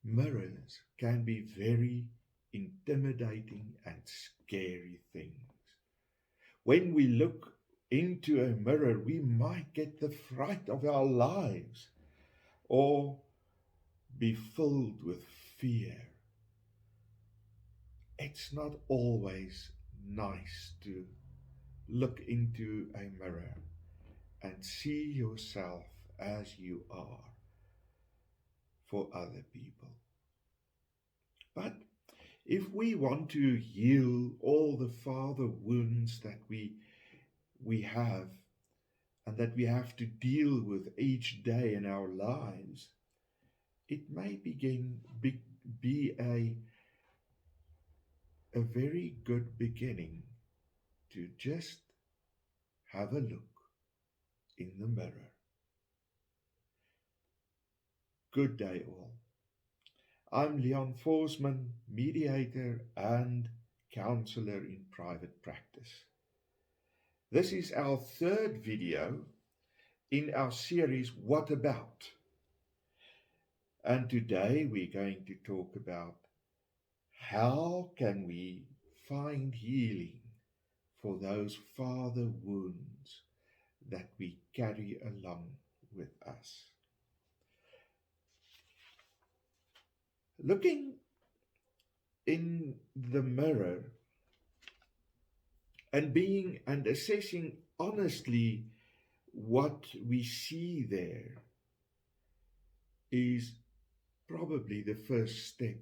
Mirrors can be very intimidating and scary things. When we look into a mirror, we might get the fright of our lives or be filled with fear. It's not always nice to look into a mirror and see yourself as you are for other people. But if we want to heal all the father wounds that we have and that we have to deal with each day in our lives, it may be a very good beginning to just have a look in the mirror. Good day all. I'm Leon Forsman, mediator and counselor in private practice. This is our third video in our series, What About? And today we're going to talk about how can we find healing for those father wounds that we carry along with us. Looking in the mirror and assessing honestly what we see there is probably the first step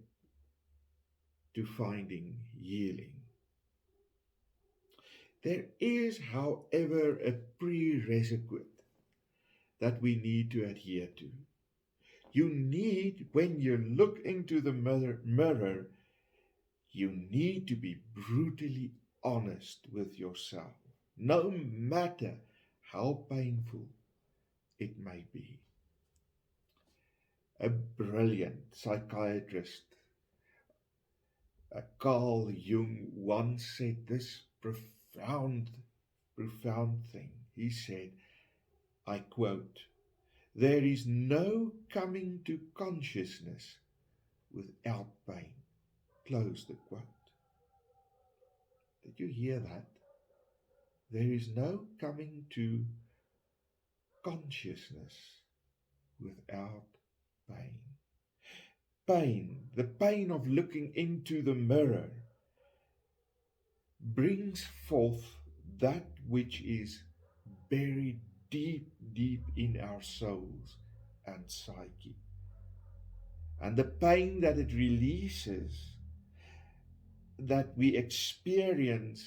to finding healing. There is, however, a prerequisite that we need to adhere to. You need, when you look into the mirror, you need to be brutally honest with yourself, no matter how painful it may be. A brilliant psychiatrist, Carl Jung, once said this profound thing. He said, I quote, "There is no coming to consciousness without pain." Close the quote. Did you hear that? There is no coming to consciousness without pain. Pain, the pain of looking into the mirror, brings forth that which is buried deep in our souls and psyche. And the pain that it releases, that we experience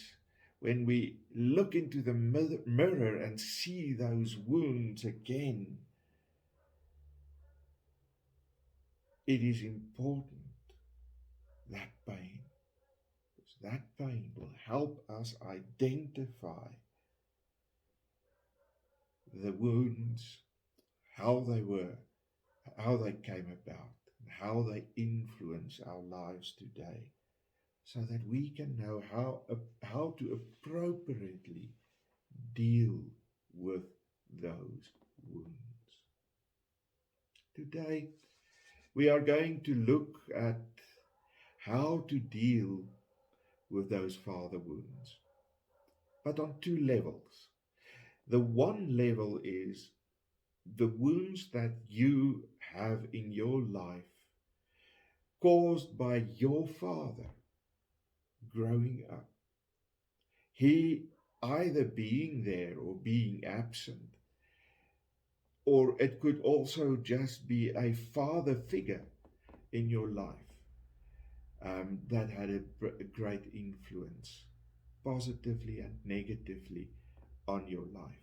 when we look into the mirror and see those wounds again, it is important, that pain, because that pain will help us identify the wounds, how they were, how they came about, and how they influence our lives today, so that we can know how to appropriately deal with those wounds. Today, we are going to look at how to deal with those father wounds, but on two levels. The one level is the wounds that you have in your life caused by your father growing up. He either being there or being absent, or it could also just be a father figure in your life that had a great influence, positively and negatively, on your life.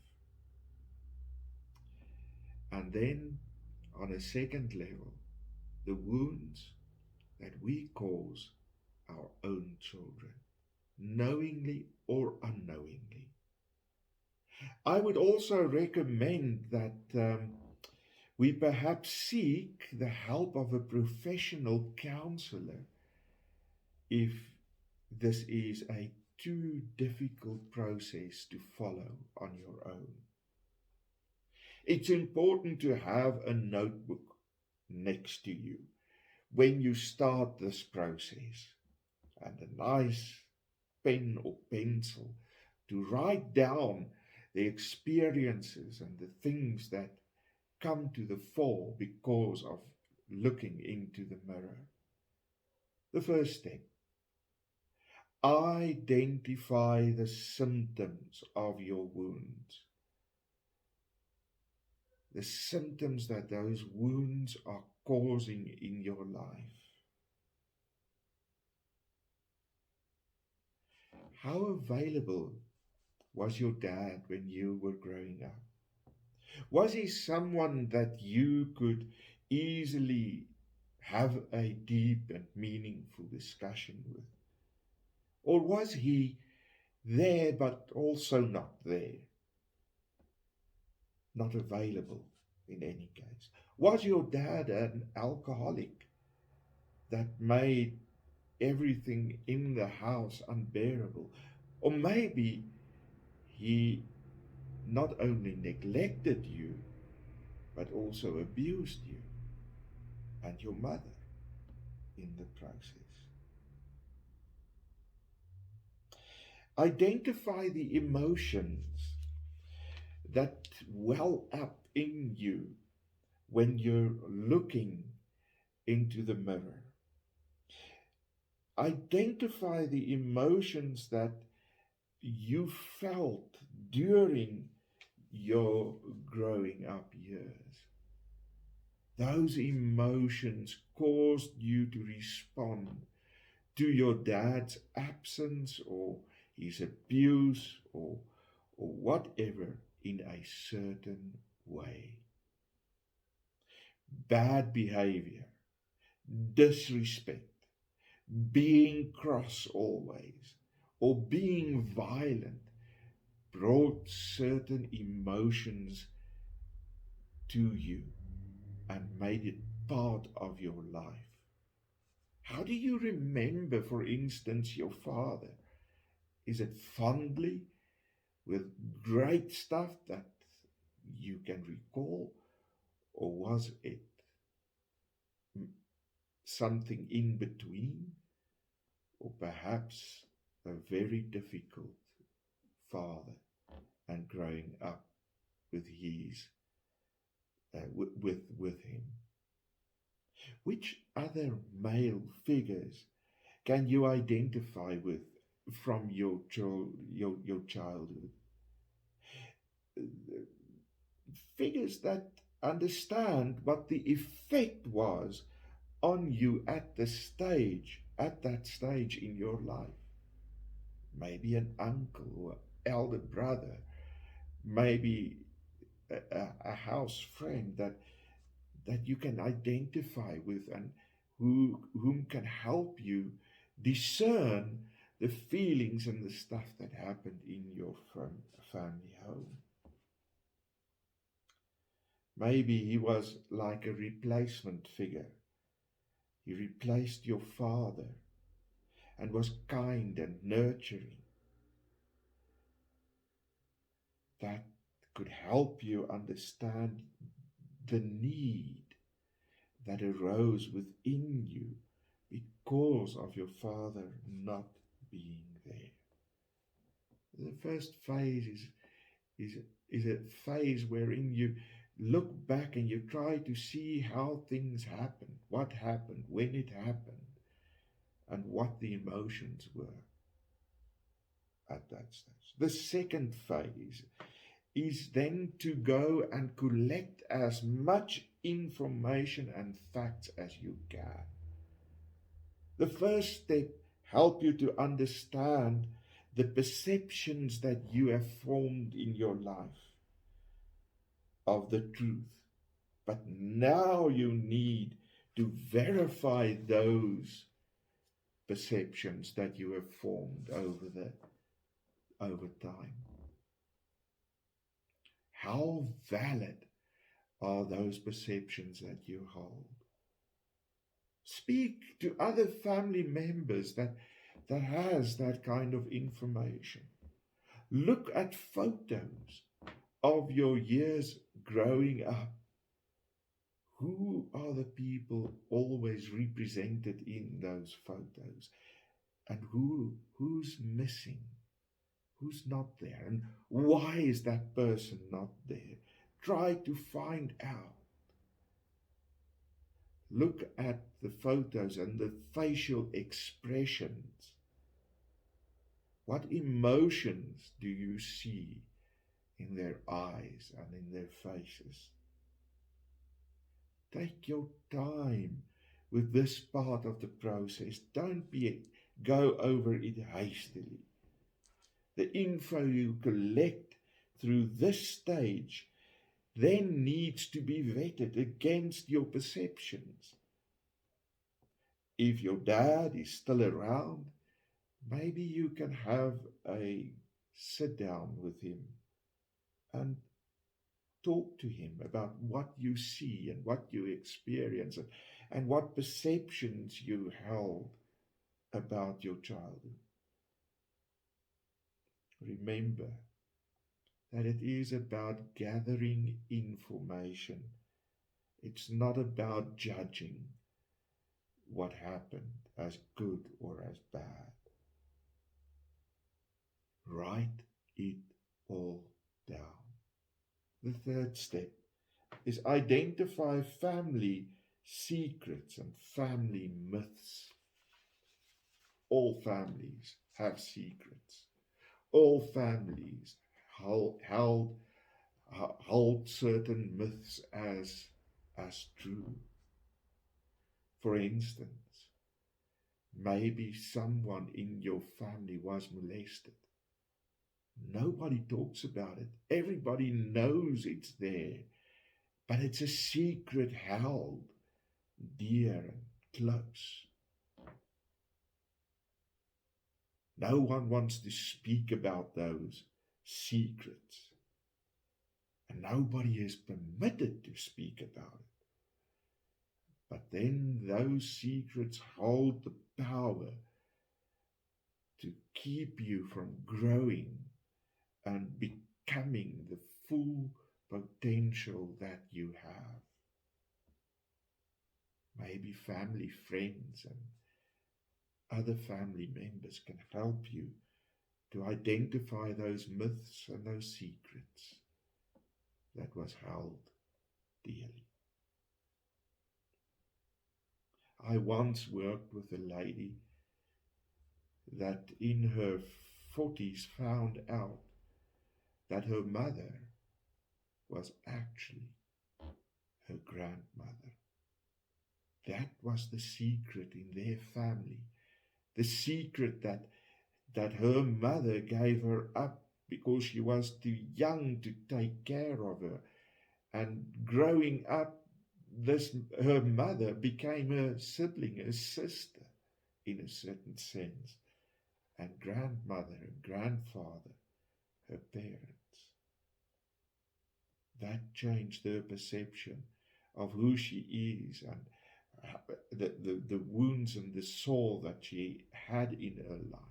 And then, on a second level, the wounds that we cause our own children, knowingly or unknowingly. I would also recommend that we perhaps seek the help of a professional counselor if this is a too difficult process to follow on your own. It's important to have a notebook next to you when you start this process, and a nice pen or pencil to write down the experiences and the things that come to the fore because of looking into the mirror. The first step: identify the symptoms of your wounds. The symptoms that those wounds are causing in your life. How available was your dad when you were growing up? Was he someone that you could easily have a deep and meaningful discussion with? Or was he there but also not there? Not available in any case. Was your dad an alcoholic that made everything in the house unbearable? Or maybe he not only neglected you, but also abused you and your mother in the process. Identify the emotions that well up in you when you're looking into the mirror. Identify the emotions that you felt during your growing up years. Those emotions caused you to respond to your dad's absence or his abuse or whatever in a certain way. Bad behavior, disrespect, being cross always, or being violent brought certain emotions to you and made it part of your life. How do you remember, for instance, your father? Is it fondly, with great stuff that you can recall? Or was it something in between? Or perhaps a very difficult father and growing up with his with him? Which other male figures can you identify with from your childhood? Figures that understand what the effect was on you at that stage in your life. Maybe an uncle or elder brother, maybe a house friend that you can identify with and whom can help you discern the feelings and the stuff that happened in your family home. Maybe he was like a replacement figure. He replaced your father and was kind and nurturing. That could help you understand the need that arose within you because of your father not being there. The first phase is a phase wherein you look back and you try to see how things happened, what happened, when it happened, and what the emotions were at that stage. The second phase is then to go and collect as much information and facts as you can. The first step helps you to understand the perceptions that you have formed in your life of the truth. But now you need to verify those perceptions that you have formed over time. How valid are those perceptions that you hold? Speak to other family members that has that kind of information. Look at photos of your years growing up. Who are the people always represented in those photos? And who's missing? Who's not there? And why is that person not there? Try to find out. Look at the photos and the facial expressions. What emotions do you see in their eyes and in their faces? Take your time with this part of the process. Don't go over it hastily. The info you collect through this stage then needs to be vetted against your perceptions. If your dad is still around, maybe you can have a sit down with him and talk to him about what you see and what you experience and what perceptions you held about your childhood. Remember that it is about gathering information. It's not about judging what happened as good or as bad. Write it all down. The third step is identify family secrets and family myths. All families have secrets. All families hold certain myths as true. For instance, maybe someone in your family was molested. Nobody talks about it. Everybody knows it's there, but it's a secret held dear and close. No one wants to speak about those secrets, and nobody is permitted to speak about it. But then those secrets hold the power to keep you from growing and becoming the full potential that you have. Maybe family, friends, and other family members can help you to identify those myths and those secrets that was held dearly. I once worked with a lady that in her 40s found out that her mother was actually her grandmother. That was the secret in their family. The secret that her mother gave her up because she was too young to take care of her. And growing up, her mother became her sibling, her sister, in a certain sense. And grandmother and grandfather, her parents. That changed her perception of who she is and the wounds and the soul that she had in her life.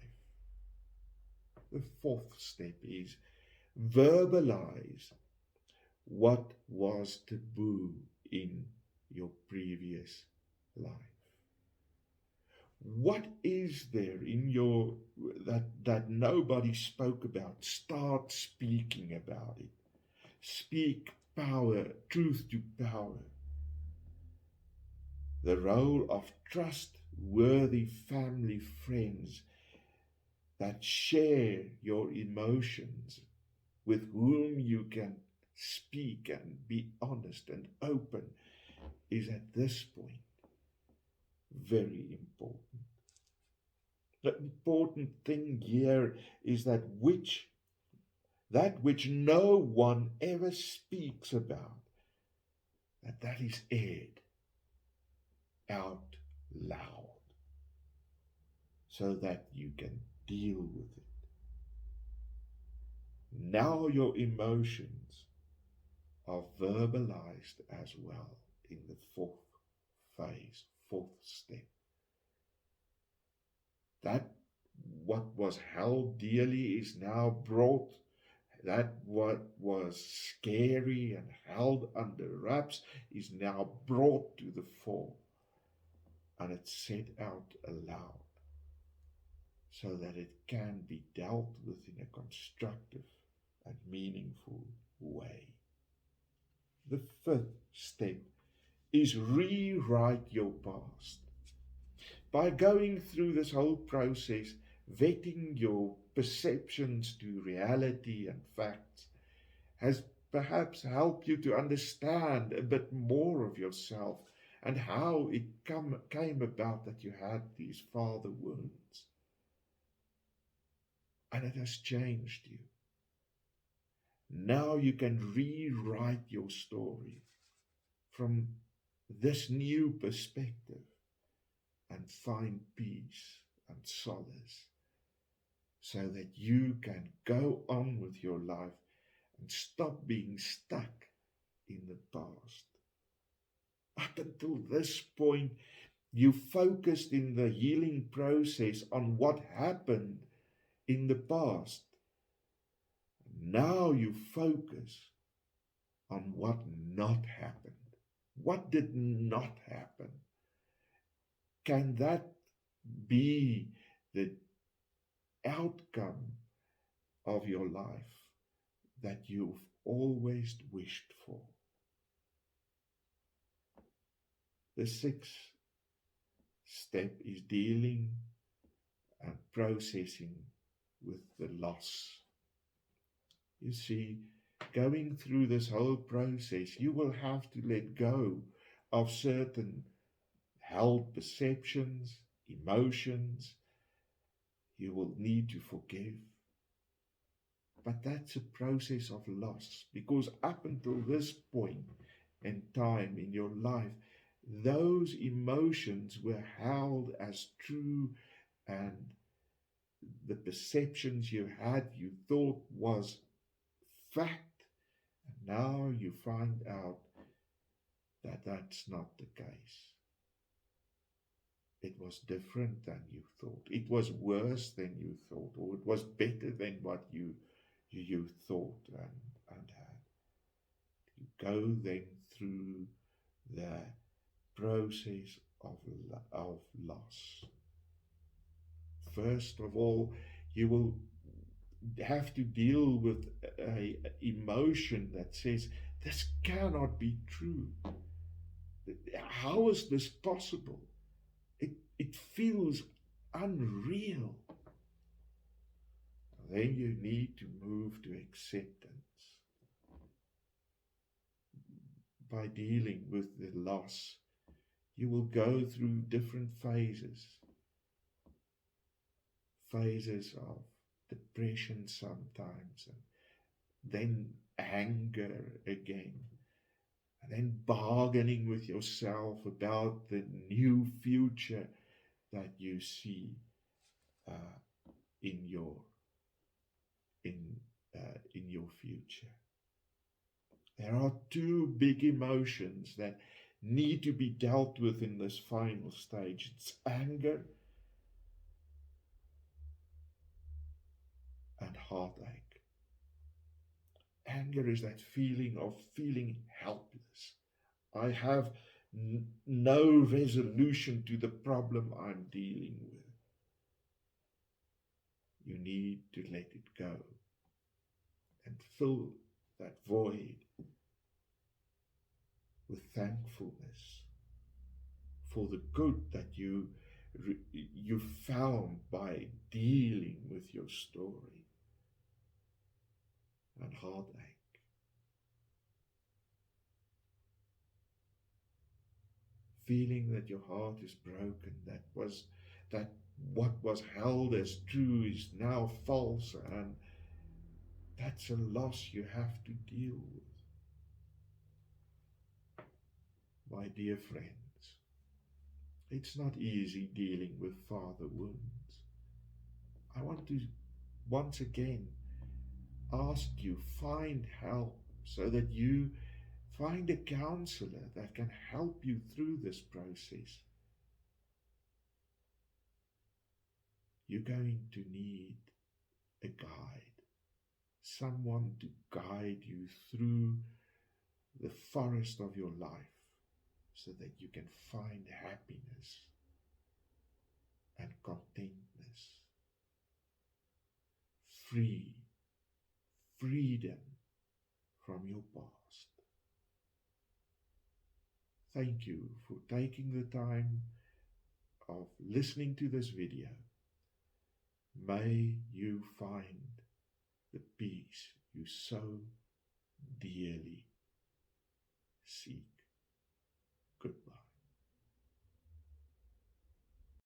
The fourth step is verbalize what was taboo in your previous life. What is there in your that nobody spoke about? Start speaking about it. Speak power, truth to power. The role of trustworthy family friends that share your emotions, with whom you can speak and be honest and open, is at this point very important. The important thing here is that which no one ever speaks about, that is aired out loud so that you can deal with it. Now your emotions are verbalized as well in the fourth phase, fourth step. That what was held dearly is now brought that what was scary and held under wraps is now brought to the fore, and it's said out aloud so that it can be dealt with in a constructive and meaningful way. The fifth step is rewrite your past. By going through this whole process, vetting your perceptions to reality and facts has perhaps helped you to understand a bit more of yourself and how it came about that you had these father wounds. And it has changed you. Now you can rewrite your story from this new perspective and find peace and solace so that you can go on with your life and stop being stuck in the past. Up until this point, you focused in the healing process on what happened in the past. Now you focus on what not happened. What did not happen? Can that be the outcome of your life that you've always wished for? The sixth step is dealing and processing with the loss. You see, going through this whole process, you will have to let go of certain held perceptions, emotions. You will need to forgive. But that's a process of loss, because up until this point in time in your life, those emotions were held as true, and the perceptions you had, you thought was fact, and now you find out that that's not the case. It was different than you thought. It was worse than you thought, or it was better than what you thought and had. You go then through the process of loss. First of all, you will have to deal with an emotion that says, this cannot be true. How is this possible? It feels unreal. Then you need to move to acceptance. By dealing with the loss, you will go through different phases. Phases of depression sometimes, and then anger again, and then bargaining with yourself about the new future that you see in your future. There are two big emotions that need to be dealt with in this final stage. It's anger and heartache. Anger is that feeling of feeling helpless. I have no resolution to the problem I'm dealing with. You need to let it go and fill that void with thankfulness for the good that you found by dealing with your story. And heartache. Feeling that your heart is broken, that what was held as true is now false, and that's a loss you have to deal with. My dear friends, it's not easy dealing with father wounds. I want to once again ask you, find help so that you find a counselor that can help you through this process. You're going to need a guide, someone to guide you through the forest of your life so that you can find happiness and contentness, freedom from your past. Thank you for taking the time of listening to this video. May you find the peace you so dearly seek.